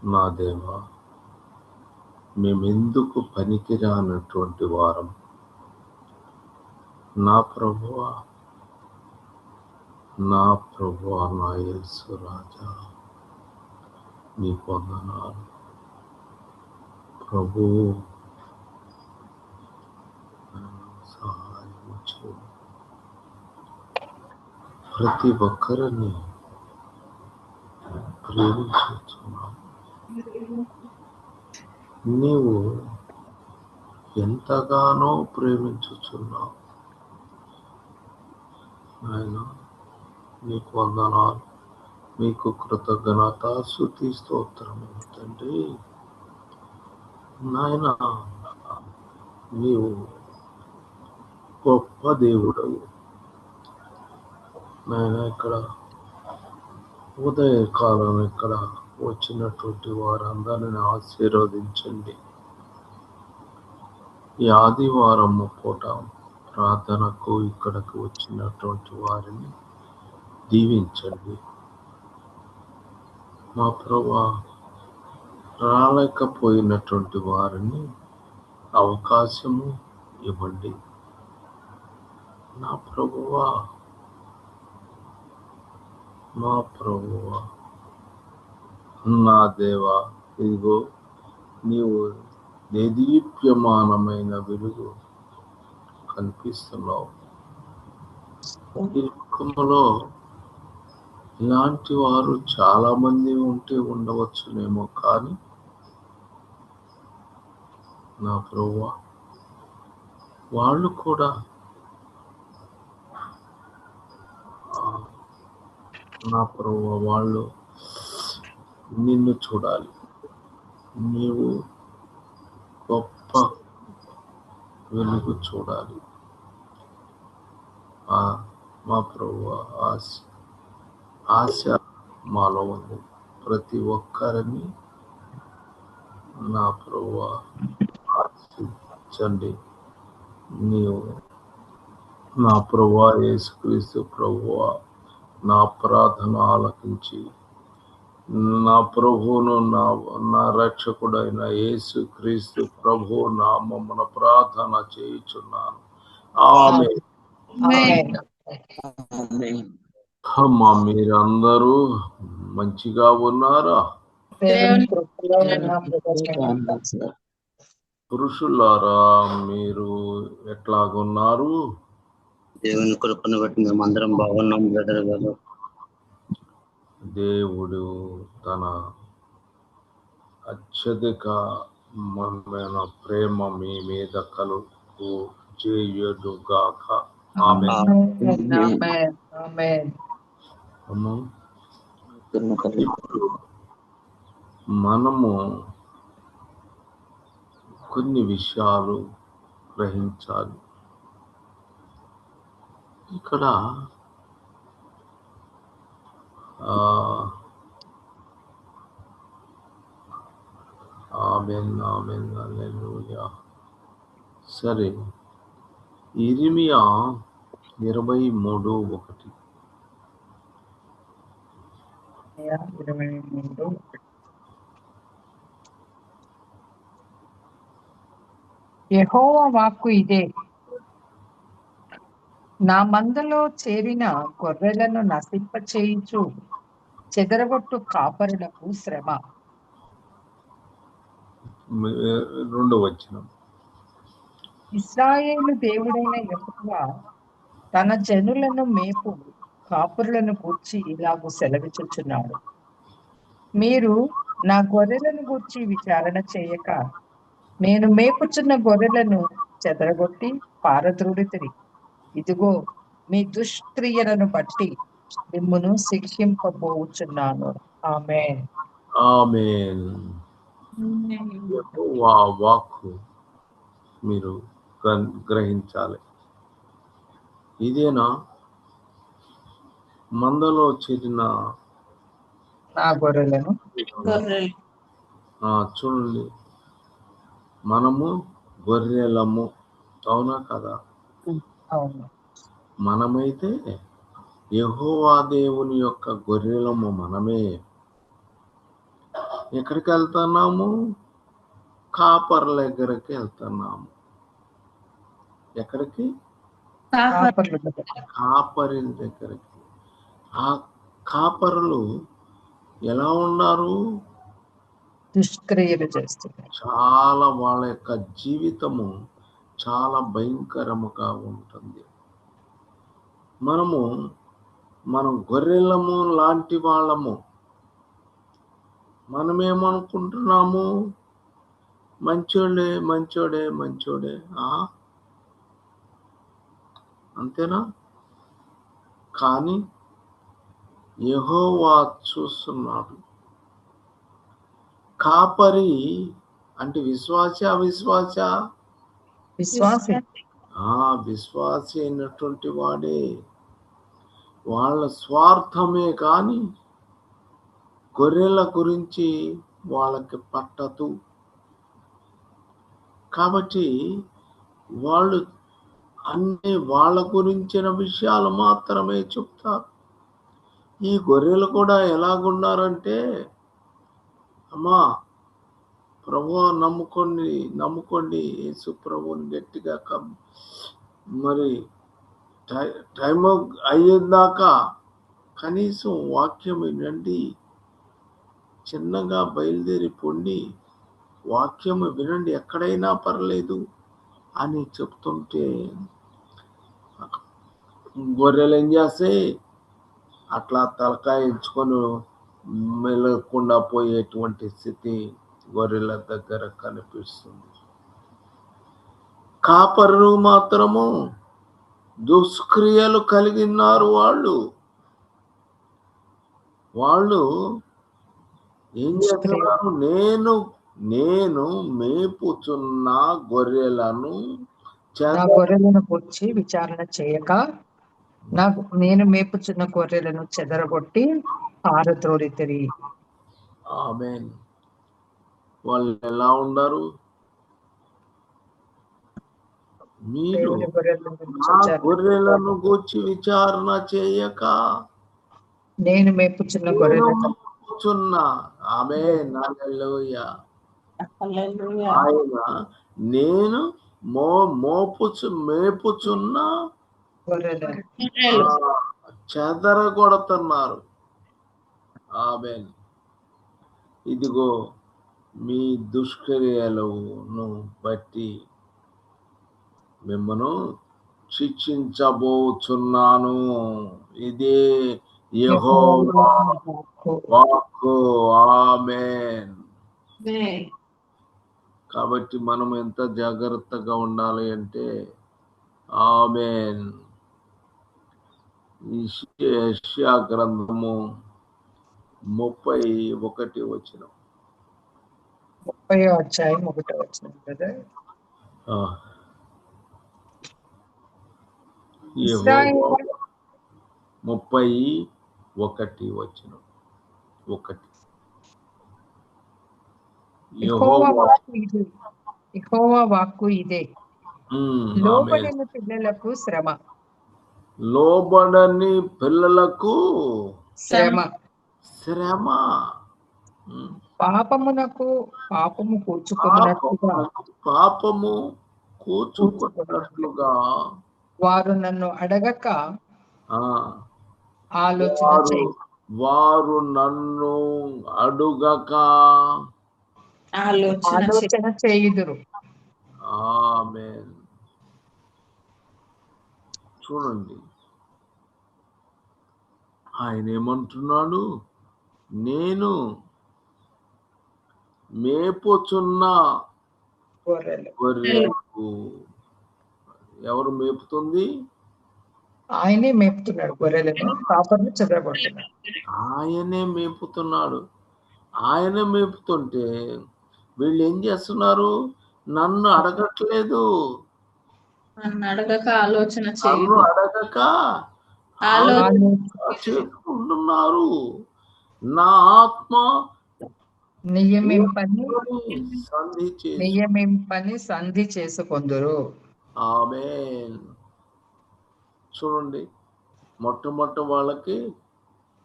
నా దేవా, మేమెందుకు పనికిరానటువంటి వారం? నా ప్రభువా, నా యేసు రాజా, నీకు వందనాలు. ప్రభు, సహాయం చేయి. ప్రతి ఒక్కరిని ప్రేమించుచున్నావు. నీవు ఎంతగానో ప్రేమించుచున్నావు ఆయన. నీకు వందనాలు, మీకు కృతజ్ఞత, స్తుతి, స్తోత్రము తండ్రి. నాయన, నీవు గొప్ప దేవుడవు నాయన. ఇక్కడ ఉదయకాలం ఇక్కడ వచ్చినటువంటి వారందరిని ఆశీర్వదించండి. ఈ ఆదివారం పూట ప్రార్థనకు ఇక్కడికి వచ్చినటువంటి వారిని దీవించండి. మా ప్రభువా, రాలేకపోయినటువంటి వారిని అవకాశము ఇవ్వండి. నా ప్రభువా, నా దేవా, ఇదిగో నీవు దేదీప్యమానమైన వెలుగు కనిపిస్తున్నావు. ఈ లోకంలో ఇలాంటి వారు చాలా మంది ఉండవచ్చునేమో, కానీ నా ప్రభువా, వాళ్ళు కూడా నా ప్రభువా, వాళ్ళు నిన్ను చూడాలి. నీవు గొప్ప వెలుగు చూడాలి. మా ప్రభువా, ఆశ మాలో ఉంది. ప్రతి ఒక్కరిని నా ప్రభువా ఆశించండి. నీవు నా ప్రభువా యేసుక్రీస్తు ప్రభువా, నా ప్రార్థన ఆలకించి నా ప్రభువును నా రక్షకుడైన యేసుక్రీస్తు ప్రభు నామమున ప్రార్థన చేయుచున్నాను. ఆమేన్. అమ్మా, మీరందరూ మంచిగా ఉన్నారా? పురుషులారా, మీరు ఎట్లాగున్నారు? దేవుని కృపను బట్టి మేము అందరం బాగున్నాం బ్రదర్ గారు. దేవుడు తన అత్యధికమైన ప్రేమ మీ మీద కలుగు చేయుడుగాక. ఇప్పుడు మనము కొన్ని విషయాలు గ్రహించాలి. ఇక్కడ ఆమేన్, ఆమేన్, హల్లెలూయా. సరే, ఇర్మియా 23:1. యెహోవా వాక్కు ఇదే, నా మందలో చేరిన గొర్రెలను నశింపచేయుచు చెదరగొట్టు కాపరులకు శ్రమ. 2వ వచనం. ఇశ్రాయేలు దేవుడైన యెహోవా తన జనులను మేపు కాపురులను గూర్చి ఇలాగూ సెలవిచ్చుచున్నాడు. మీరు నా గొర్రెలను గూర్చి విచారణ చేయక నేను మేపుచున్న గొర్రెలను చెదరగొట్టి పారద్రోడితిరి. ఇదిగో, మీ దుష్క్రియలను బట్టి మిమ్మును శిక్షింపబోచున్నాను. ఆమేన్, ఆమేన్. యెహోవా వాక్కు మీరు గ్రహించాలి. ఇదేనా మందలో చేరిన నా గొర్రెలను? చూడండి, మనము గొర్రెలము, అవునా కదా? అవును. మనమైతే యెహోవా దేవుని యొక్క గొర్రెలము మనమే. ఎక్కడికి వెళ్తున్నాము? కాపర్ల దగ్గరికి వెళ్తున్నాము. ఎక్కడికి? కాపర్ల దగ్గర. కాపరిల దగ్గరికి. ఆ కాపరులు ఎలా ఉన్నారు? దుష్క్రియలు చేస్తున్నారు. చాలా వాళ్ళ యొక్క జీవితము చాలా భయంకరముగా ఉంటుంది. మనం గొర్రెలము లాంటి వాళ్ళము. మనమేమనుకుంటున్నాము? మంచోడే మంచోడే మంచోడే. అంతేనా? కానీ యెహోవా చూస్తున్నాడు. కాపరి అంటే విశ్వాసి అవిశ్వాస? విశ్వాసి. విశ్వాసి అయినటువంటి వాడే. వాళ్ళ స్వార్థమే కానీ గొర్రెల గురించి వాళ్ళకి పట్టదు. కాబట్టి వాళ్ళు అన్ని వాళ్ళ గురించిన విషయాలు మాత్రమే చెప్తారు. ఈ గొర్రెలు కూడా ఎలాగున్నారంటే, అమ్మా ప్రభువా నమ్ముకోండి యేసు ప్రభువుని గట్టిగా మరి టైం అయ్యేదాకా కనీసం వాక్యం వినండి, చిన్నగా బయలుదేరి పొండి వాక్యం వినండి, ఎక్కడైనా పర్లేదు అని చెప్తుంటే గొర్రెలు ఏం చేస్తాయి? అట్లా తలకాయ ఎంచుకొని మెలగకుండా పోయేటువంటి స్థితి గొర్రెల దగ్గర కనిపిస్తుంది. కాపరులు మాత్రము దుష్క్రియలు కలిగినారు. వాళ్ళు ఏం చేస్తున్నారు? నేను మేపుచున్న గొర్రెలను నా గొర్రెలను గూర్చి విచారణ చేయక నేను మేపుచున్న గొర్రెలను చెదరగొట్టి పారద్రోలితిరి. ఆమేన్. వాళ్ళు ఎలా ఉండరు? మీరు నా గొర్రెలను గూర్చి విచారణ చేయక నేను మేపుచున్న గొర్రెలను. ఆమేన్. హల్లెలూయా. ఆయన నేను మేపుచున్న గొర్రెలను చెదరగొడుతున్నారు. ఆమేన్. ఇదిగో మీ దుష్క్రియలను బట్టి మిమ్మను శిక్షించబోచున్నాను. ఇదే యెహోవా వాక్కు. ఆమేన్. కాబట్టి మనం ఎంత జాగ్రత్తగా ఉండాలి అంటే, ఆమేన్. యెషయా గ్రంథము 31 వచనం. 30వ అధ్యాయం 1వ వచనం కదా. యెహోవా 31 వచనం. 1 యెహోవా వాక్కు ఇదే, లోబడని పిల్లలకు శ్రమ. లోబడని పిల్లలకు శ్రమ. పాపము కూర్చుకున్నట్లుగా వారు నన్ను అడగక ఆలోచన చేయుదురు. ఆమేన్. చూడండి, ఆయన ఏమంటున్నాడు? నేను మేపుచున్న గొర్రెలకు. ఎవరు మేపుతుంది? ఆయనే మేపుతున్నాడు గొర్రెలను, కాపర్లు చెదరగొడుతున్నాడు. ఆయనే మేపుతున్నాడు. ఆయన మేపుతుంటే వీళ్ళు ఏం చేస్తున్నారు? నన్ను అడగట్లేదు, నన్ను అడగక ఆలోచన చేసుకుంటున్నారు. నా ఆత్మ నియమింపని సంధి చేసుకొందురు. ఆమేన్. చూడండి, మొట్టమొదటి వాళ్ళకి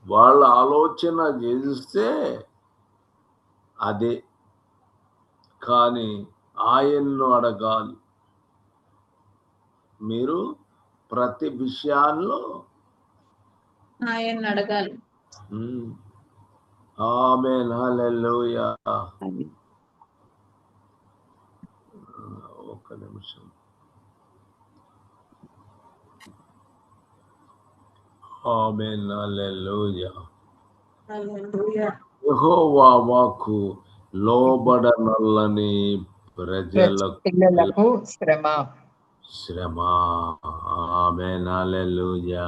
వాళ్ళ ఆలోచన చేస్తే అదే, కానీ ఆయన్ను అడగాలి. మీరు ప్రతి విషయాల్లో ఆయన అడగాలి. ఆమేన్, హల్లెలూయా. ఒక్క నిమిషం. ఆమేన్, హల్లెలూయా. హల్లెలూయా. యెహోవా వాక్కు లోబడనల్లని పిల్లలకు శ్రమ. ఆమేన్, హల్లెలూయా.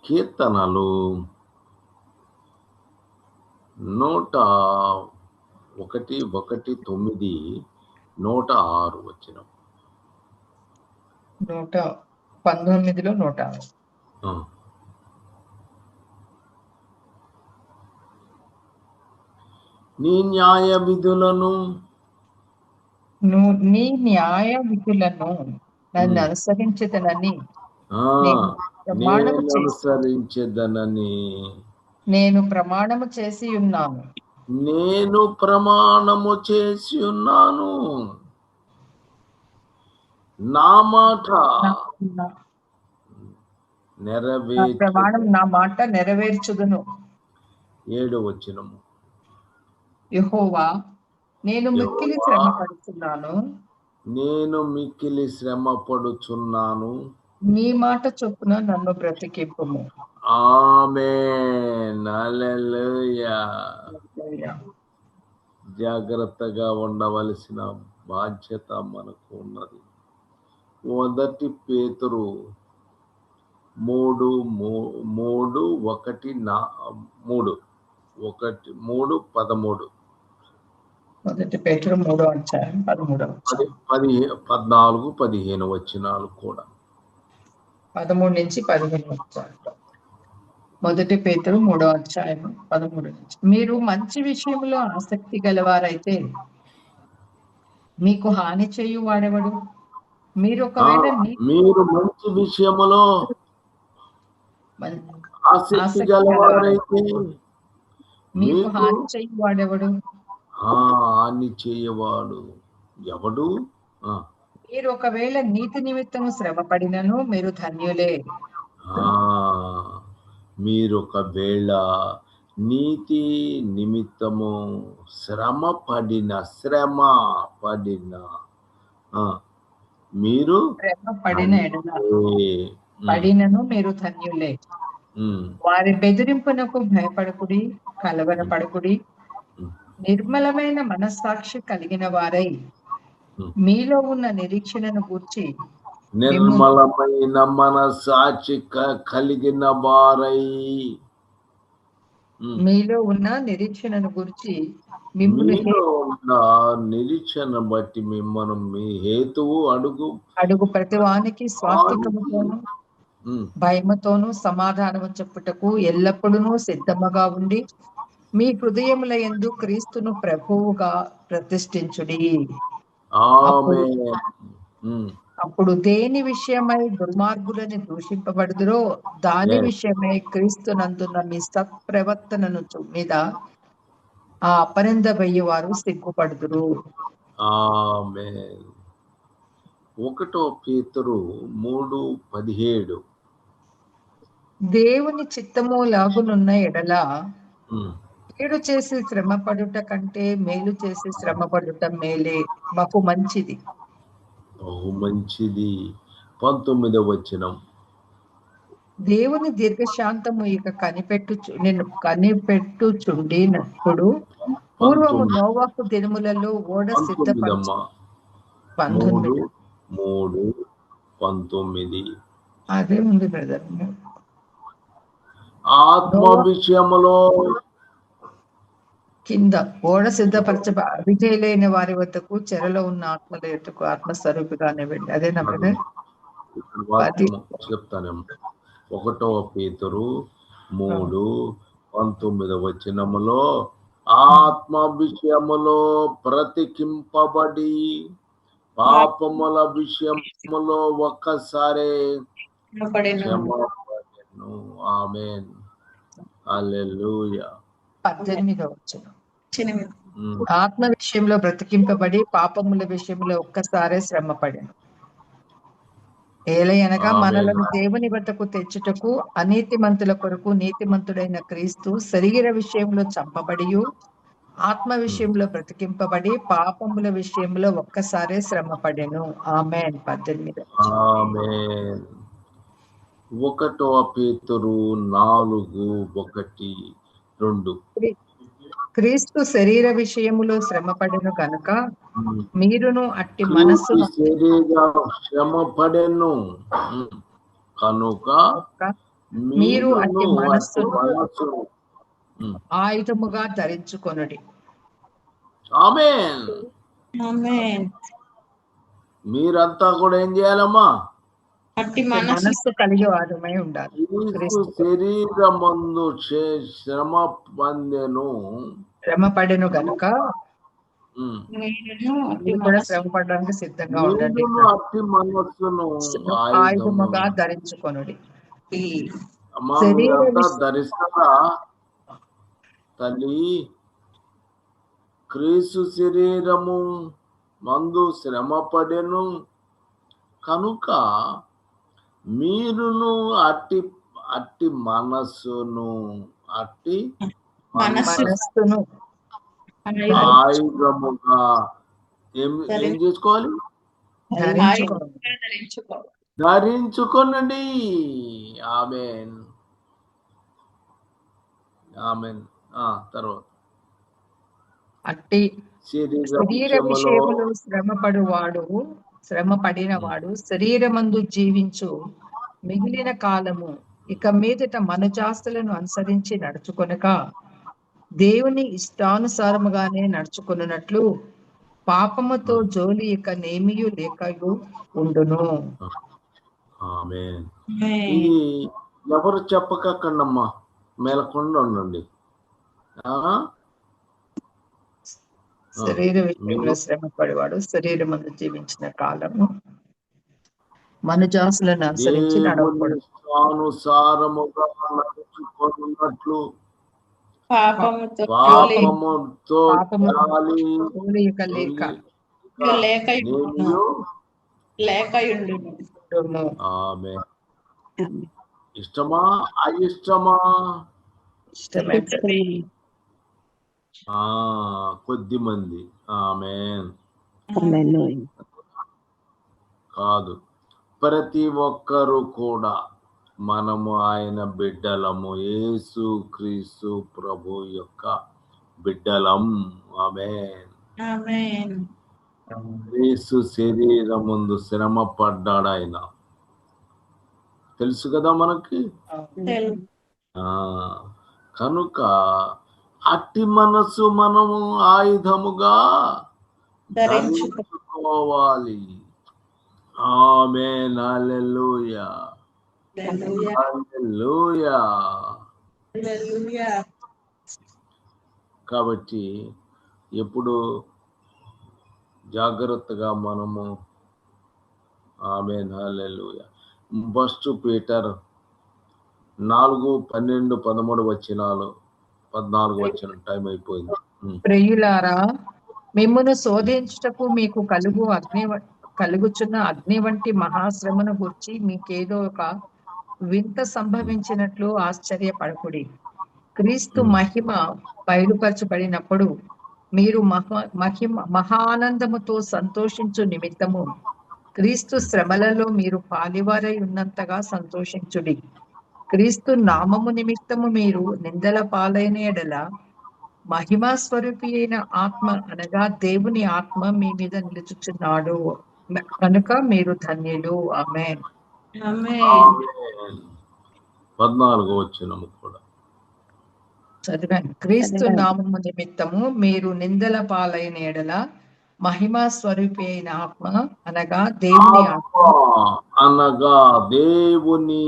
కీర్తనలు 119, 106 వచనం. 119లో 106. నీ న్యాయ విధులను నన్ను అనుసరించదనని నేను ప్రమాణము చేసి ఉన్నాను. నా మాట నెరవేర్చుదును. 7వ వచనము. యెహోవా, నేను మిక్కిలి శ్రమ పడుచున్నాను. నీ మాట చొప్పున నన్ను బ్రతికింపుము. ఆమేన్, హల్లెలూయా. జాగ్రత్తగా ఉండవలసిన బాధ్యత మనకు ఉన్నది. 1 పేతురు 3:13. 1 పేతురు 3:13-15 వచనాలు కూడా. 13 నుంచి 15 వచ్చారు. 1 పేతురు 3:13 నుంచి. మీరు మంచి విషయంలో ఆసక్తి గలవారైతే మీకు హాని చేయు వాడెవడు? మీరు మంచి విషయంలో ఆసక్తి గలవారైతే మీకు హాని చేయు వాడెవడు? హాని చేయవాడు ఎవడు? మీరు ఒకవేళ నీతి నిమిత్తము శ్రమ పడినను మీరు ధన్యులే. మీరు ఒకవేళ నీతి నిమిత్తము శ్రమ పడిన మీరు పడినను మీరు ధన్యులే. వారి బెదిరింపునకు భయపడకుడి, కలవరపడకుడి. నిర్మలమైన మనస్సాక్షి కలిగిన వారై మీలో ఉన్న నిరీక్షణను గూర్చి నిర్మలమైన మనస్సాక్షి కలిగిన వారై మీలో ఉన్న నిరీక్షణను గురించి నిరీక్షణ బట్టి మిమ్మల్ని మీ హేతువు అడుగు ప్రతివానికి స్వాస్థికముతోను భయముతోను సమాధానము చెప్పుటకు ఎల్లప్పుడూ సిద్ధముగా ఉండి మీ హృదయముల యందు క్రీస్తును ప్రభువుగా ప్రతిష్ఠించుడి. అప్పుడు దేని విషయమై దుర్మార్గులని దూషింపబడుదురో దాని విషయమై క్రీస్తునందున్న మీ సత్ప్రవర్తనను మీద ఆ అపనిందబయ్యే వారు సిగ్గుపడుదురు. ఆమేన్. 1 పేతురు 3:17. దేవుని చిత్తము లాగునున్న ఎడల కీడు చేసి శ్రమ పడుట కంటే మేలు చేసి శ్రమ పడుట మేలే, మాకు మంచిది. బహు మంచిది. 19వ వచనం. దేవుని దీర్ఘశాంతము ఇక కనిపెట్టుచుండినప్పుడు పూర్వము నోవాహు దినములలో ఓడ సిద్ధపరచు. 3:19 అదే ఉంది బ్రదర్. ఆత్మ విషయములో కింద ఓడ సిద్ధపరచ అవిధేయులైన వారి వద్దకు చెరలో ఉన్న ఆత్మల యొద్దకు ఆత్మస్వరూపిగానే వెళ్ళి. అదేనా బ్రదర్? చెప్తానేమో. 1 పేతురు 3:19 వచనములో ఆత్మ విషయములో ప్రతికింపబడి పాపముల విషయములో ఒక్కసారి క్షమాపణను. ఆమేన్, హల్లెలూయా. 18వ వచనం. 8. ఆత్మ విషయంలో బ్రతికింపబడి పాపముల విషయంలో ఒక్కసారే శ్రమపడెను. ఏలయనగా ఆమేన్. మనలను దేవుని వద్దకు తెచ్చుటకు అనీతిమంతుల కొరకు నీతిమంతుడైన క్రీస్తు శరీర విషయంలో చంపబడియు ఆత్మ విషయంలో బ్రతికింపబడి పాపముల విషయంలో ఒక్కసారే శ్రమపడెను. ఆమేన్. 18. ఆమేన్. 1 పేతురు 4:1-2. క్రీస్తు శరీర విషయములో శ్రమపడెను కనుక మీరును అట్టి మనస్సు క్రీస్తు శరీరం శ్రమపడెను కనుక మీరు అట్టి మీరును అట్టి మనస్సును మనస్సును. ఆయుధముగా ధరించుకొనుడి. ఆమేన్. ఆమేన్. మీరంతా కూడా ఏం చేయాలమ్మా? అట్టి మనస్సు మనస్సు కలిగి వారమై ఉండాలి. క్రీస్తు శరీరమందు శ్రమ పొందెను. శ్రమపడెను గనుక మీరును అట్టి మీరు కూడా మనస్సు శ్రమ పడడానికి సిద్ధంగా ఉండండి. మీరును అట్టి మనస్సును ఆయుధముగా ధరించుకొనుడి. అమ్మా, శరీర మీరంతా విష- ధరిస్తారా తల్లి? క్రీస్తు శరీరము మందు శ్రమ పడెను కనుక మీరును అట్టి అట్టి మనస్సును అట్టి మనస్సును ఆయుధముగా ఏం చేసుకోవాలి? ధరించుకోవాలి. ధరించుకొనండి. ఆమేన్. ఆమేన్. తర్వాత అట్టి శరీర శరీరములో విషయములో శ్రమ పడిన వాడు శరీరమందు జీవించు మిగిలిన కాలము ఇక మీదట మనుజాస్తులను అనుసరించి నడుచుకొనక దేవుని ఇష్టానుసారముగానే నడుచుకొనున్నట్లు పాపముతో జోలి ఇక నేమియు లేకయు ఉండును. ఆమేన్. ఇది ఎవరు చెప్పకక్కడమ్మా, మేలకుండా ఉండండి. శరీర విషయంలో శ్రమ పడేవాడు శరీరమందు జీవించిన కాలము మనుజాసులను అనుసరించి నడవకూడదు. అనుసారముగా నడుచుకున్నట్లు పాపముతో పాపముతో జోలి ఇక లేకయుండును. ఆమేన్. ఇష్టమా అయిష్టమా? ఇష్టమే. కొద్ది మంది. ఆమేన్. కాదు, ప్రతి ఒక్కరు కూడా మనము ఆయన బిడ్డలము, యేసు క్రీస్తు ప్రభు యొక్క బిడ్డలం. ఆమేన్. ఆమేన్. యేసు శరీరం ముందు శ్రమ పడ్డాడు ఆయన, తెలుసు కదా మనకి. కనుక అట్టి మనసు మనము ఆయుధముగా ధరించుకోవాలి. ఆమేన్. హల్లెలూయా. హల్లెలూయా. కాబట్టి ఎప్పుడు జాగ్రత్తగా మనము ఆమేన్. హల్లెలూయా. 1 పీటర్ 4:12-13 వచనాలు, 14 వచనం. టైం అయిపోయింది. ప్రియులారా, మిమ్మును శోధించుటకు మీకు కలుగుచున్న అగ్ని వంటి మహాశ్రమను గురించి మీకేదో ఒక వింత సంభవించినట్లు ఆశ్చర్యపడకుడి. క్రీస్తు మహిమ బయలుపరచబడినప్పుడు మీరు మహానందముతో సంతోషించు నిమిత్తము క్రీస్తు శ్రమలలో మీరు పాలివారై ఉన్నంతగా సంతోషించుడి. క్రీస్తు నామము నిమిత్తము మీరు నిందల పాలైన ఎడల మహిమా స్వరూపి అయిన ఆత్మ అనగా దేవుని ఆత్మ మీ మీద నిలుచుచున్నాడు కనుక మీరు ధన్యులు. ఆమేన్. 14 వచనము కూడా చదివాను. క్రీస్తు నామము నిమిత్తము మీరు నిందల పాలైన ఎడల మహిమా స్వరూపి అయిన ఆత్మ అనగా దేవుని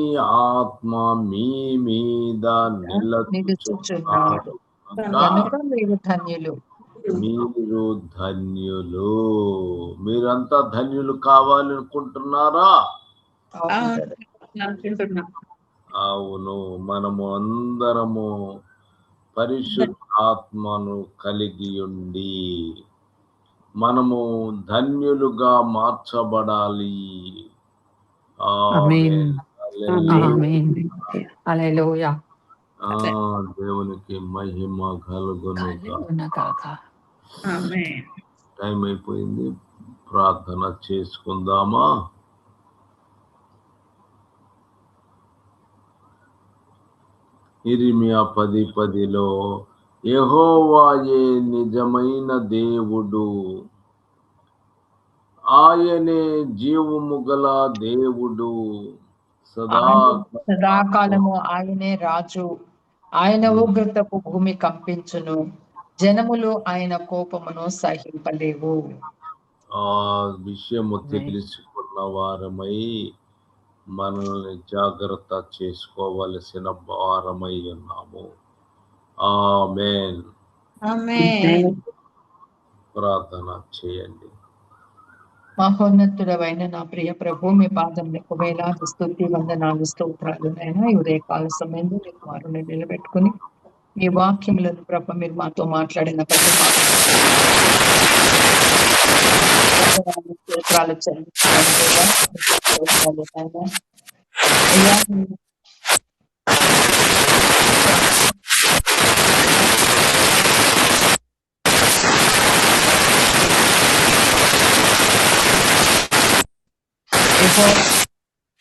ఆత్మ మీ మీద నిలుచుచున్నాడు కనుక మీరు ధన్యులు. మీరు ధన్యులు. మీరంతా ధన్యులు కావాలనుకుంటున్నారా? అవును, మనము అందరము పరిశుద్ధాత్మను కలిగి ఉండి మనము ధన్యులుగా మార్చబడాలి. ఆమేన్. హల్లెలూయా. ఆమేన్. హల్లెలూయా. దేవునికి మహిమ కలుగునుగా. కలుగునుగాక. ఆమేన్. టైం అయిపోయింది, ప్రార్థన చేసుకుందామా? ఇర్మియా 10:10లో యెహోవాయే నిజమైన దేవుడు, ఆయనే జీవము గల దేవుడు, సదాకాలము ఆయనే రాజు. ఆయన ఉగ్రతకు భూమి కంపించును, జనములు ఆయన కోపమును సహింపలేవు. ఆ విషయము తెలుసుకున్న వారమై మనల్ని జాగ్రత్త చేసుకోవలసిన వారమై ఉన్నాము. ఆమేన్. ఆమేన్. ప్రార్థన చేయండి. మహోన్నతుడవైన నా ప్రియ ప్రభు, మీ పాదములకు వేలాది స్తుతి వందనాలు స్తోత్రాలు నైనా. ఈ ఉదయకాల సమయంలో మీ కుమారుని నిలబెట్టుకుని మీ వాక్యములను ప్రభ మీరు మాతో మాట్లాడిన ప్రతి మాట స్తోత్రాలు చెల్లిస్తున్నాను దేవా. స్తోత్రాలు నాయనా. అయ్యా,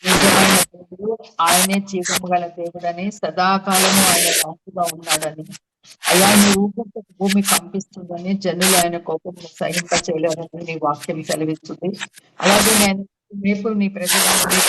నిజమైన దేవుడు, ఆయనే జీవము గల దేవుడని, సదాకాలము ఆయన రాజుగా ఉన్నాడని, అయ్యా నీ ఊపిరితో భూమి కంపిస్తుందని, జనులు ఆయన కోపమును సహింప చేయలేరని నీ వాక్యం సెలవిస్తుంది. అలాగే నేను రేపు నీ ప్రజలను